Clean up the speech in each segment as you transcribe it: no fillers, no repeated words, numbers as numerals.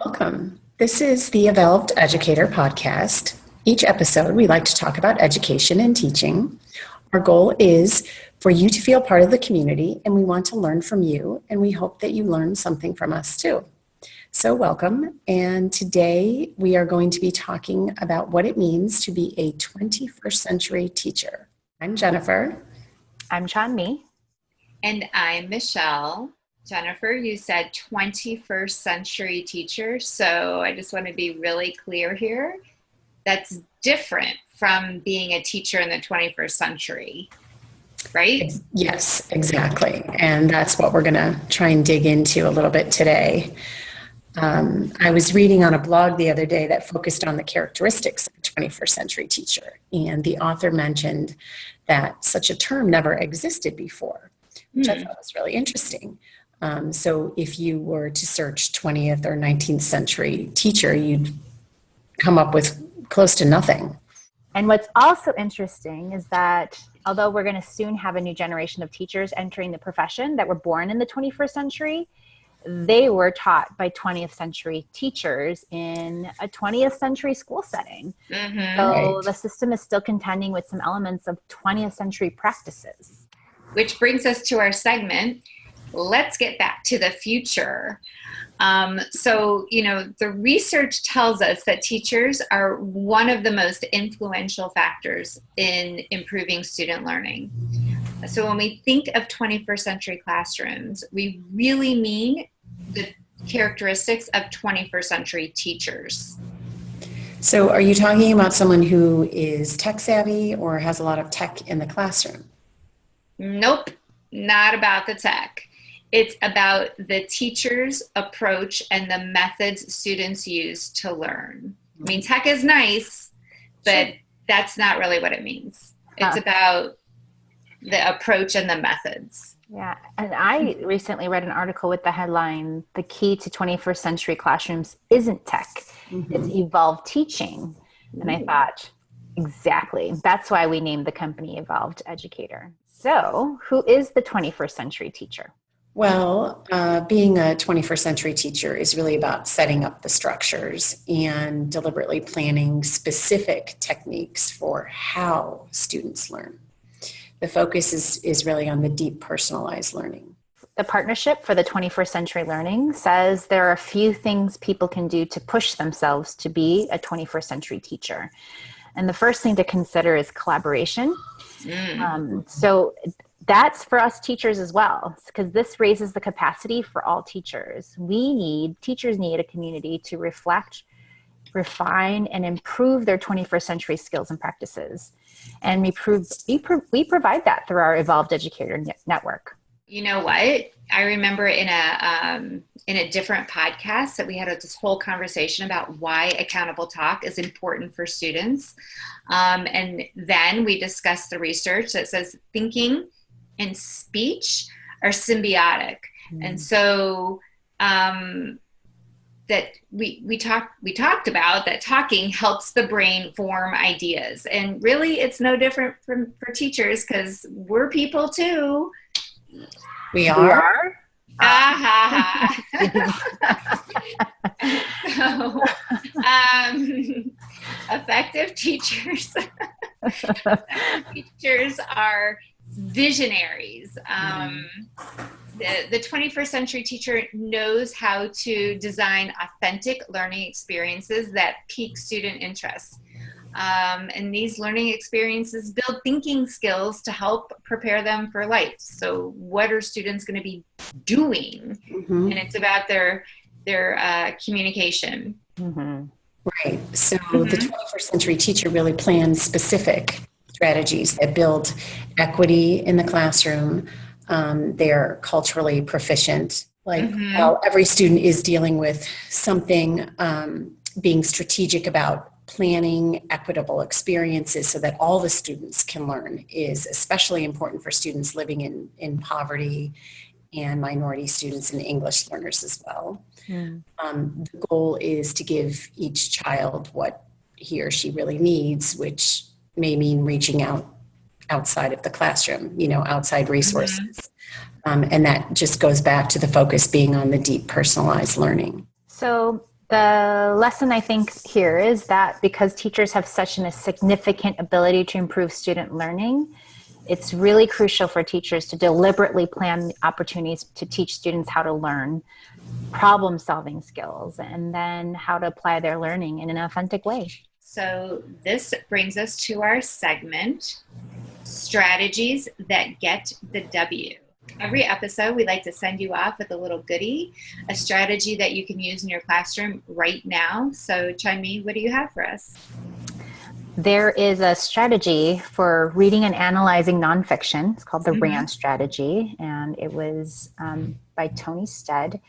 Welcome. This is the Evolved Educator podcast. Each episode, we like to talk about education and teaching. Our goal is for you to feel part of the community, and we want to learn from you, and we hope that you learn something from us too. So welcome, and today we are going to be talking about what it means to be a 21st century teacher. I'm Jennifer. I'm Chanmi. And I'm Michelle. Jennifer, you said 21st century teacher, so I just want to be really clear here. That's different from being a teacher in the 21st century, right? Yes, exactly. And that's what we're going to try and dig into a little bit today. I was reading on a blog the other day that focused on the characteristics of a 21st century teacher, and the author mentioned that such a term never existed before, which I thought was really interesting. So if you were to search 20th or 19th century teacher, you'd come up with close to nothing. And what's also interesting is that although we're going to soon have a new generation of teachers entering the profession that were born in the 21st century, they were taught by 20th century teachers in a 20th century school setting. Mm-hmm. So the system is still contending with some elements of 20th century practices. Which brings us to our segment. Let's get back to the future. The research tells us that teachers are one of the most influential factors in improving student learning. So when we think of 21st century classrooms, we really mean the characteristics of 21st century teachers. So are you talking about someone who is tech savvy or has a lot of tech in the classroom? Nope, not about the tech. It's about the teacher's approach and the methods students use to learn. I mean, tech is nice, but that's not really what it means. It's about the approach and the methods. Yeah, and I recently read an article with the headline, "The key to 21st century classrooms isn't tech, it's evolved teaching." And I thought, exactly, that's why we named the company Evolved Educator. So who is the 21st century teacher? Well, being a 21st century teacher is really about setting up the structures and deliberately planning specific techniques for how students learn. The focus is really on the deep personalized learning. The Partnership for the 21st Century Learning says there are a few things people can do to push themselves to be a 21st century teacher. And the first thing to consider is collaboration. So that's for us teachers as well, because this raises the capacity for all teachers. Teachers need a community to reflect, refine, and improve their 21st century skills and practices. And we provide that through our Evolved Educator network. You know what? I remember in a different podcast that we had this whole conversation about why accountable talk is important for students. And then we discussed the research that says thinking and speech are symbiotic. And so that we talked about that talking helps the brain form ideas. And really it's no different for teachers, because we're people too. We are? So, effective teachers. Teachers are visionaries. The 21st century teacher knows how to design authentic learning experiences that pique student interest. And these learning experiences build thinking skills to help prepare them for life. So what are students going to be doing? And it's about their communication. Right. So the 21st century teacher really plans specific strategies that build equity in the classroom. They're culturally proficient. While every student is dealing with something, being strategic about planning equitable experiences so that all the students can learn is especially important for students living in poverty and minority students and English learners as well. The goal is to give each child what he or she really needs, which may mean reaching outside of the classroom, outside resources. And that just goes back to the focus being on the deep personalized learning. So The lesson I think here is that because teachers have such a significant ability to improve student learning, it's really crucial for teachers to deliberately plan opportunities to teach students how to learn problem-solving skills and then how to apply their learning in an authentic way. So this brings us to our segment, Strategies That Get the W. Every episode, we like to send you off with a little goodie, a strategy that you can use in your classroom right now. So Chanmi, what do you have for us? There is a strategy for reading and analyzing nonfiction. It's called the RAND strategy, and it was by Tony Stead.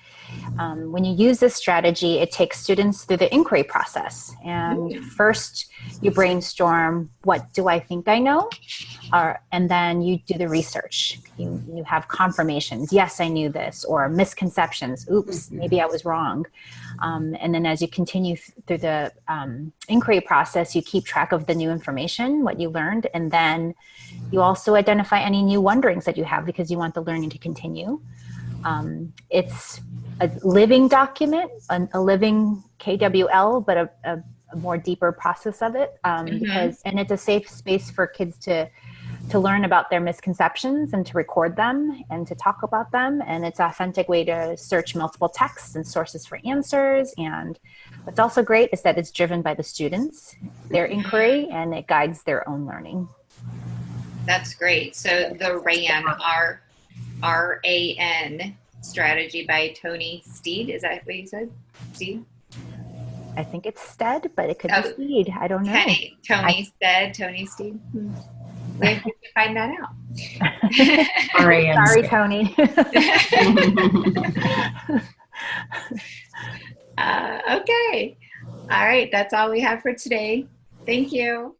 When you use this strategy, it takes students through the inquiry process. And first, you brainstorm, what do I think I know? And then you do the research. You have confirmations. Yes, I knew this. Or misconceptions. Oops, maybe I was wrong. And then as you continue through the inquiry process, you keep track of the new information, what you learned, and then you also identify any new wonderings that you have because you want the learning to continue. It's a living document, a living KWL, but a more deeper process of it, and it's a safe space for kids to learn about their misconceptions and to record them and to talk about them. And it's an authentic way to search multiple texts and sources for answers. And what's also great is that it's driven by the students, their inquiry, and it guides their own learning. That's great. So the RAN strategy by Tony Steed. Is that what you said? Steed? I think it's Stead, but it could be Steed. I don't know. Tony Steed. Where did you find that out? Sorry, Tony. Okay. All right. That's all we have for today. Thank you.